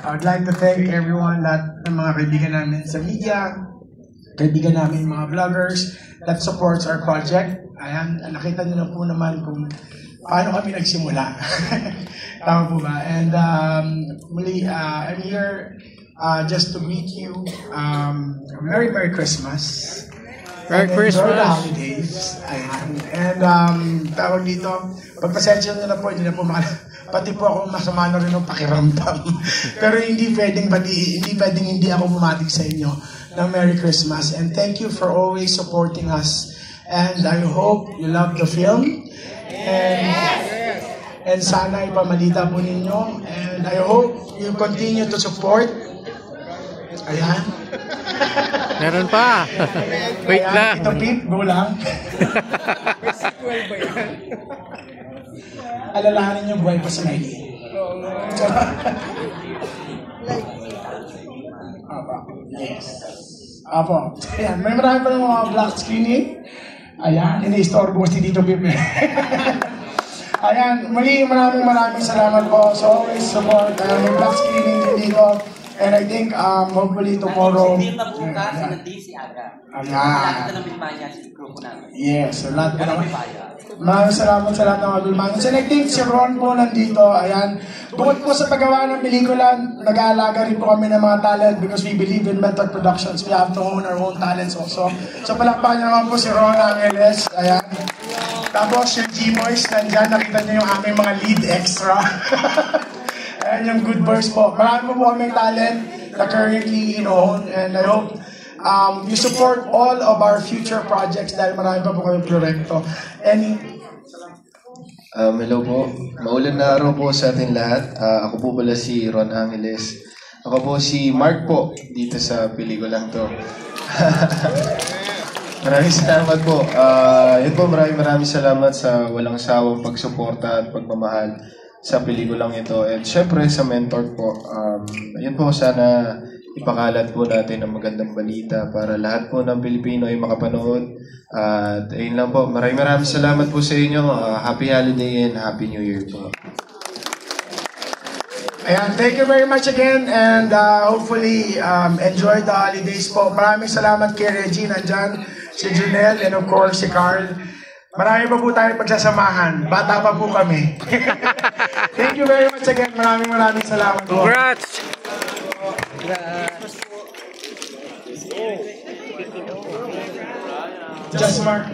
I would like to thank everyone, lahat ng mga kaibigan namin sa media, kaibigan namin mga vloggers that supports our project. Ayan, nakita niyo na po naman kung paano kami nagsimula. Tama po ba? And muli, I'm here just to greet you. Merry Christmas. Merry Christmas. Enjoy the holidays. Ayan. And tawag dito, pagpasensya nyo na po, hindi na po pati po ako masama na rin ng pakiramdam. Pero hindi pwedeng hindi ako bumatig sa inyo ng Merry Christmas. And thank you for always supporting us. And I hope you love the film. And sana ipamalita po ninyo. And I hope you continue to support. Ayan. Meron pa. Wait lang. Ito, Pip, go lang. Alalahanin niyo buhay pa si Miley. Yes. Apo. Ayan, may marami pa ng mga black screening. Ayan, ini-istorbo si Tito Pip. Ayan, muli maraming salamat po. So always support. May black screening din dito. And I think, hopefully tomorrow... Hindi na bukas, nandisi aga. Ayan. Lahat na ng bilmanya sa grupo namin. Yes, so lahat po naman. Bilmanya. Maraming salamat sa lahat ng mga bilmanya. So I think si Ron po nandito, ayan. Bukod po sa paggawa ng pelikula, nag-aalaga rin po kami ng mga talent because we believe in mental productions. We have to own our own talents also. So palakpakan niyo naman po si Ron Angeles, ayan. Tapos yung G-Boys, nandyan, nakita niyo yung aming mga lead extra. Ayan yung good verse po. Marami po kami talent na currently in-own. And I hope you support all of our future projects dahil marami pa po kami proyekto. Hello po. Maulan na araw po sa atin lahat. Ako po pala si Ron Angeles. Ako po si Mark po dito sa pelikulang to. Maraming salamat po. Yun po, maraming salamat sa walang sawang pagsuporta at pagmamahal sa pelikulang ito. And syempre sa mentor po, yun po, sana ipakalat po natin ang magandang balita para lahat po ng Pilipino ay makapanood. At ayun lang po, maraming salamat po sa inyo. Happy holiday and Happy New Year po. Ayan, thank you very much again and hopefully enjoy the holidays po. Maraming salamat kay Regine, nandyan, si Junel, and of course si Carl. Marami pa po tayo pagsasamahan. Bata pa po kami. Thank you very much again. Maraming salamat po. Congrats! Just Mark.